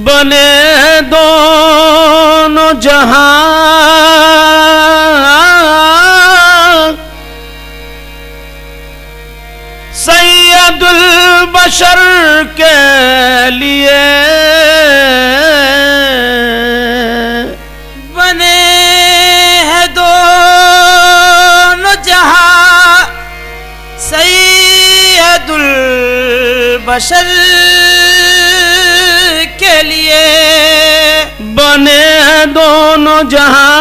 बने दोनों जहां सैयदुल बशर के लिए बने हैं दोनों जहां सैयदुल बशर के लिए बने दोनों जहां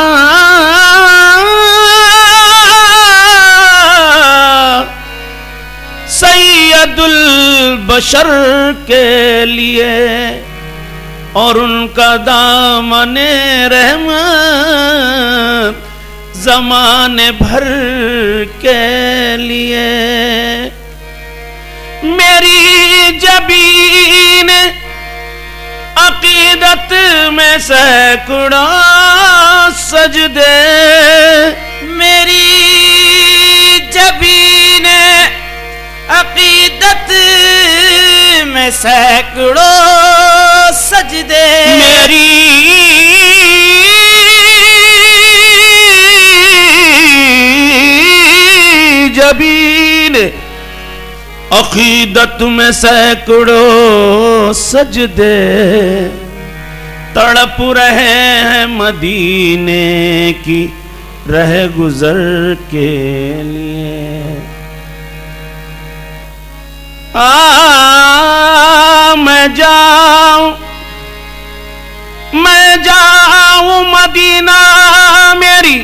सैयदुल बशर के लिए और उनका दामने रहमत ज़माने भर के लिए। मेरी जबीन अकीदत में सैकड़ों सजदे, मेरी जबीन अकीदत में सैकड़ों सजदे, मेरी जबीन अकीदत में सैकड़ों सजदे तड़प रहे हैं मदीने की रह गुजर के लिए। मैं जाऊं मदीना मेरी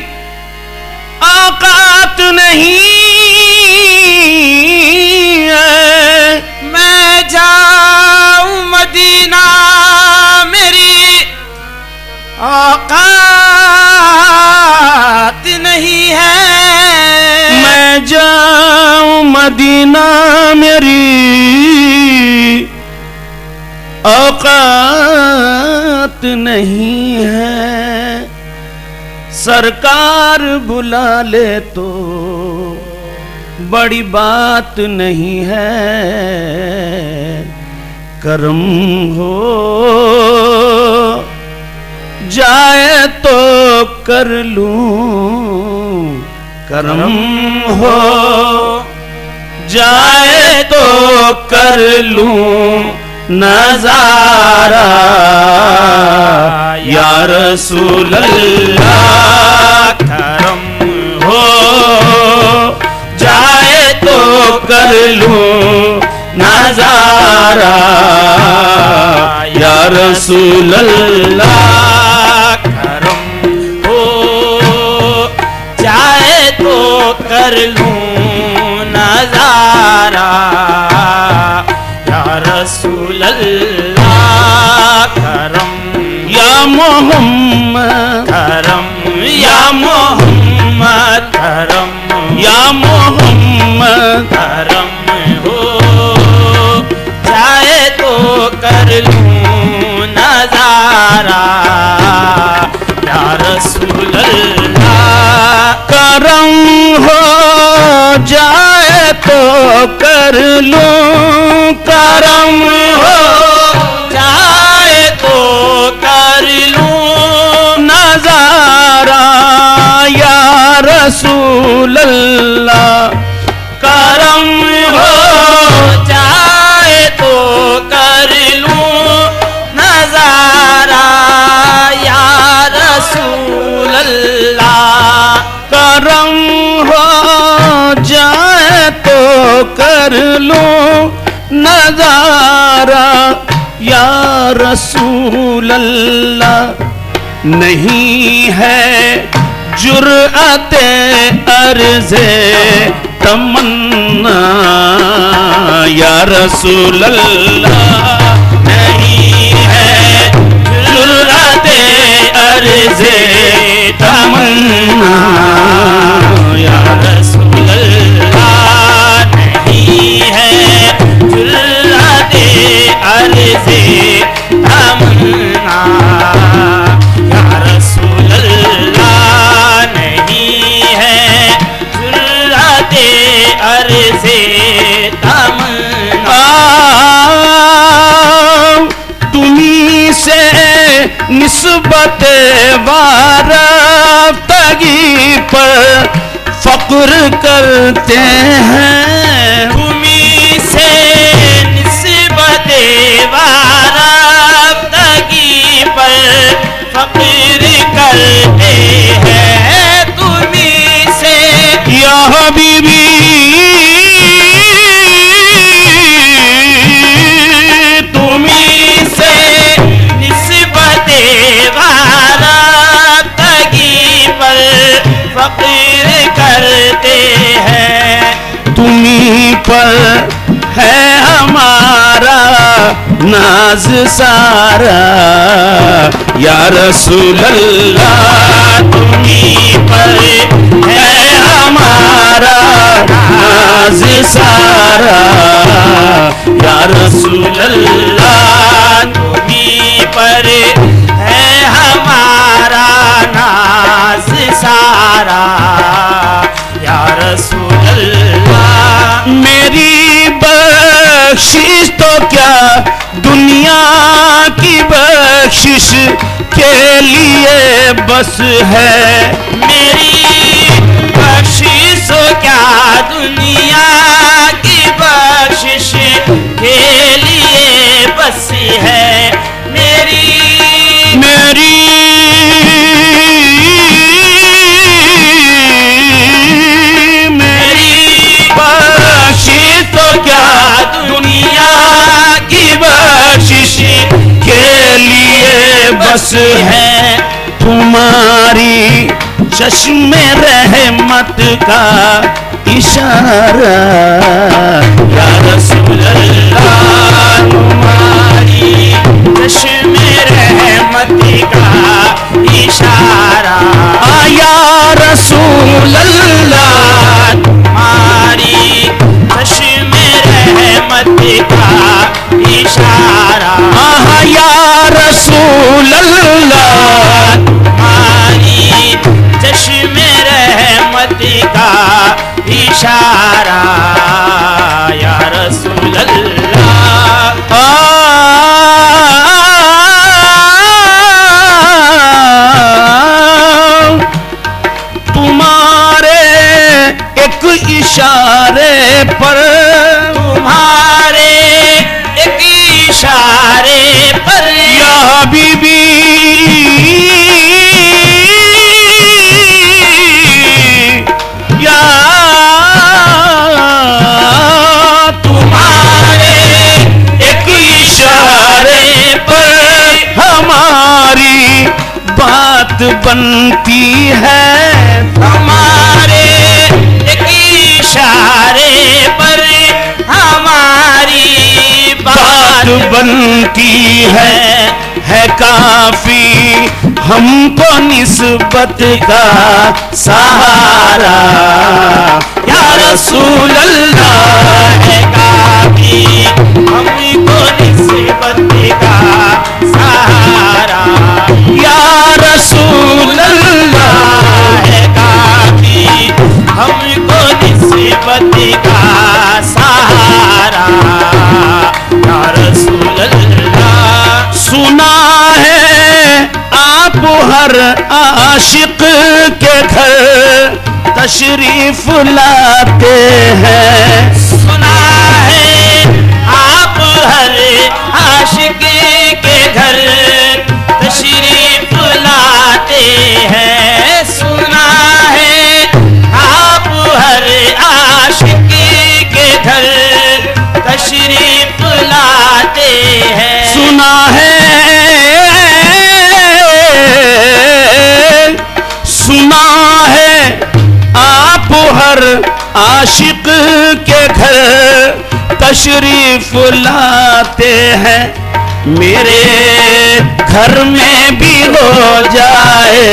औकात नहीं है। मैं जाऊं मदीना मेरी औकात नहीं है। मैं जाऊं मदीना मेरी औकात नहीं है। सरकार बुला ले तो बड़ी बात नहीं है। करम हो जाए तो कर लूं, करम हो जाए तो कर लूं नजारा या रसूल अल्लाह। करम हो जाए तो कर लूं नजारा या रसूल अल्लाह। करम हो जाए तो कर लूं नजारा या रसूल अल्लाह। करम या मोहम्मद, करम या मोहम्मद, करम या मोहम्मद, करम हो जाए तो कर लूं नजारा या रसूल अल्लाह। करम हो जाए तो कर लूं, करम हो जाए तो कर लूं नजारा या रसूल अल्लाह। करम हो जाए तो कर लूं नजारा या कर लूं नजारा या रसूल अल्लाह। नहीं है जुर्अते अर्ज़े तमन्ना या रसूल अल्लाह। नहीं है जुर्अते अर्ज़े तमन्ना या रसूल अल्लाह। नहीं है जुर्अते अर्ज़े तमन्ना या रसूल अल्लाह। नहीं है जुर्अते अर्ज़े तमन्ना। तुम्ही से निस्बत वारफ्तगी पर फक्र करते हैं। तुम्ही से निस्बत वारफ्तगी पर फक्र करते हैं। तुम्ही से या हबीबी तुम्ही से निस्बत वारफ्तगी पर फक्र करते हैं। तुम्ही पर है हमारा नाज सारा या रसूल अल्लाह। तुम्ही पर है हमारा नाज सारा या रसूल अल्लाह। तुम्ही पर है हमारा नाज सारा या रसूल अल्लाह। मेरी बख्शिश तो क्या दुनिया की बख्शिश के लिए बस है। मेरी बख्शिश क्या दुनिया की बख्शिश के लिए बस है। मेरी मेरी बख्शिश तो क्या दुनिया की बख्शिश के लिए बस है। तुम्हारी चश्मे रहमत का इशारा या रसूल अल्लाह। तुम्हारी चश्मे रहमत का इशारा या रसूल अल्लाह। तुम्हारी चश्मे रहमत का इशारा या रसूल अल्लाह। तुम्हारी चश्मे रहमत का इशारा या रसूल अल्लाह। तुम्हारे एक इशारे पर तुम्हारे एक इशारे पर या हबीबी या तुम्हारे एक इशारे पर हमारी बात बनती है। हमारे एक इशारे पर हमारी बात बनती है काफी हमको निस्बत का सहारा या रसूल अल्लाह। है काफी हमको निस्बत का सहारा या रसूल अल्लाह। है काफी हमको निस्बत का सहारा या रसूल अल्लाह। सुना है आप हर आशिक के घर तशरीफ लाते हैं। सुना है आप हर आशिक के घर तशरीफ लाते हैं। सुना है आप हर आशिक के घर आशिक के घर तशरीफ लाते हैं। मेरे घर में भी हो जाए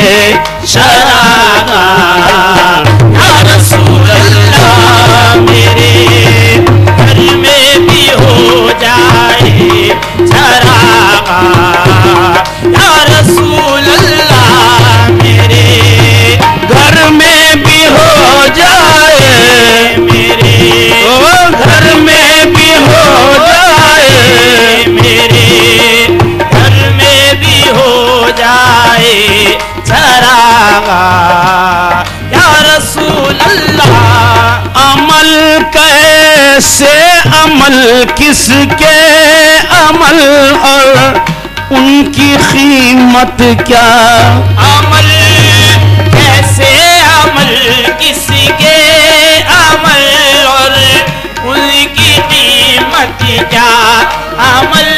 शरागा या रसूल अल्लाह, मेरे घर में भी हो जाए शरागा या रसूल अल्लाह, मेरे घर में भी हो जाए, मेरे घर में भी हो जाए, मेरे घर में भी हो जाए चरागा या रसूल अल्लाह। अमल कैसे अमल किसके अमल और उनकी कीमत क्या, अमल कैसे अमल किसके अमल और उनकी कीमत क्या, अमल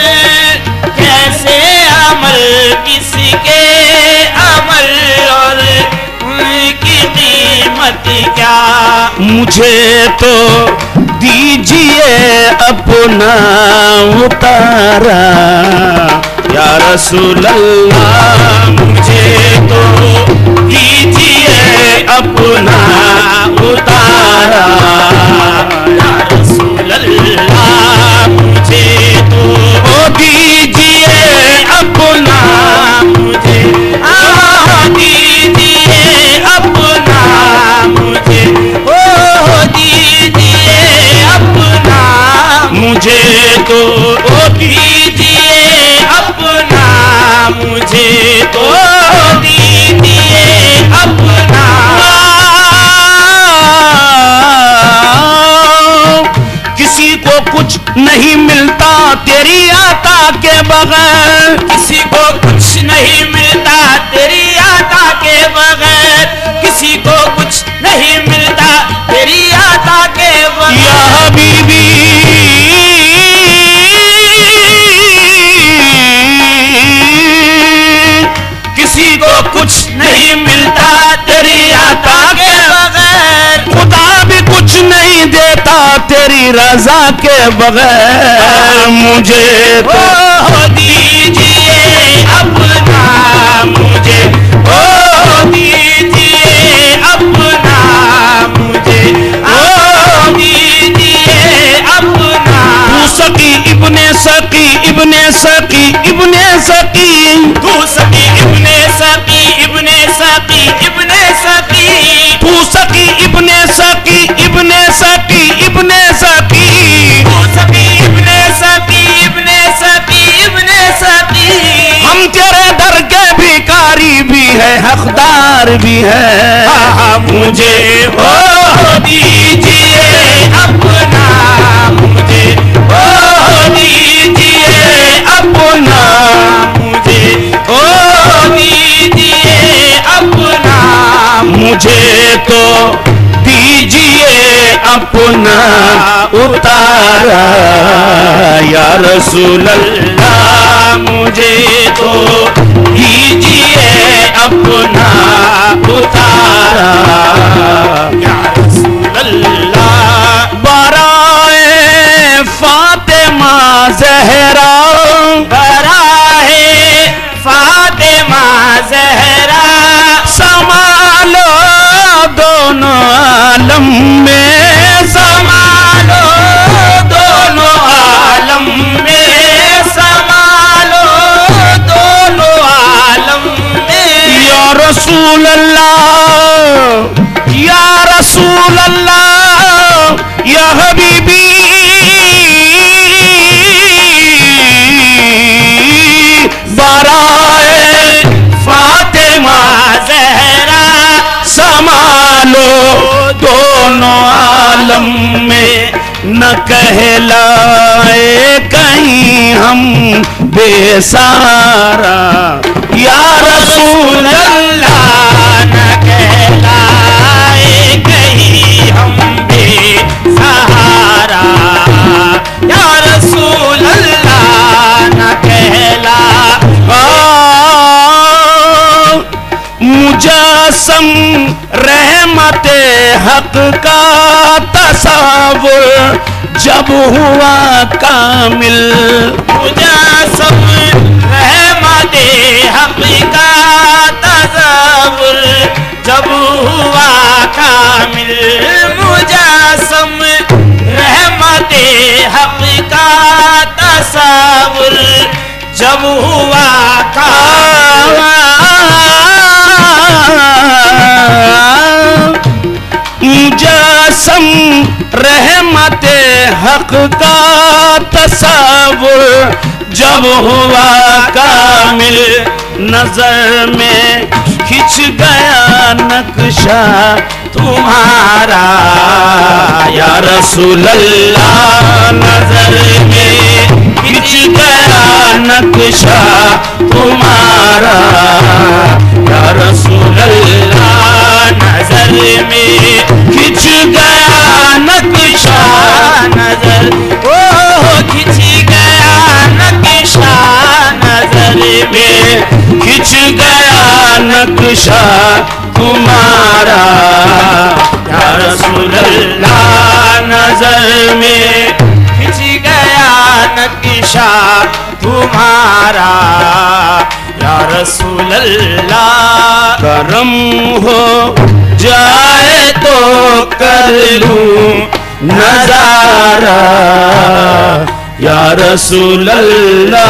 कैसे अमल किसके अमल और उनकी कीमत क्या। मुझे तो दीजिए अपना उतारा या रसूल अल्लाह, मुझे तो दीजिए अपना उतारा या रसूल अल्लाह, मुझे तो दीजिए अपना, मुझे दीजिए अपना, मुझे दीजिए अपना, मुझे तो दीजिए अपना, मुझे तो दीजिए अपना। किसी को कुछ नहीं मिलता तेरी आता के बगैर, किसी को कुछ नहीं मिलता तेरी आता के बगैर, किसी को कुछ नहीं मिलता तेरी आता के बगैर। या हबीबी किसी को कुछ नहीं मिलता तेरी आता के बगैर, खुदा भी कुछ नहीं देता तेरी रजा के बगैर। मुझे तो दीजिए अपना, मुझे दीजिए अपना, मुझे दीजिए अपना। तू सकी इब्ने सकी इब्ने सकी इब्ने सकी, तू सकी इब्ने सकी इब्ने सकी इब्ने सकी, तू सकी इब्ने सकी इब्ने सकी इब्ने सकी, तू सकी इब्ने सकी इब्ने सकी इब्ने सकी। हम तेरे दर के भिखारी भी है हकदार भी है। मुझे दीजिए अपना, मुझे दीजिए अपना, मुझे दीजिए अपना, मुझे तो दीजिए अपना उतारा या रसूल अल्लाह, मुझे तो दीजिए अपना उतारा या रसूल अल्लाह। बराए फातिमा ज़हरा, बराए फातिमा ज़हरा, संभालो दोनों आलम में, संभालो दोनों आलम में, संभालो दोनों आलम में। या रसूल अल्लाह या रसूल अल्लाह या हबीबी, बराए फातिमा ज़हरा, संभालो दोनों आलम में, न कहलाए कहीं हम बेसहारा या रसूल अल्लाह, न कहलाए कहीं हम बेसहारा या रसूल अल्लाह, न कहला। मुजस्सम रहमत रहमते हक का तसव्वुर जब हुआ कामिल। मुजस्सम रहमते हक का तसव्वुर जब हुआ कामिल। मुजस्सम रहमते हक का तसव्वुर जब हुआ कामिल। मुजस्सम रहमते हक का तसव्वुर जब हुआ कामिल। नजर में खिंच गया नक्शा तुम्हारा या रसूल अल्लाह। नजर में खिंच गया नक्शा तुम्हारा या रसूल अल्लाह। नजर में खिंच गया नक्शा। नजर ओ खिंच गया नक्शा। नजर में खिंच गया नक्शा तुम्हारा या रसूल अल्लाह। नजर में खिंच गया नक्शा तुम्हारा या रसूल अल्लाह। करम हो जाए तो कर लूं नजारा या रसूल अल्लाह।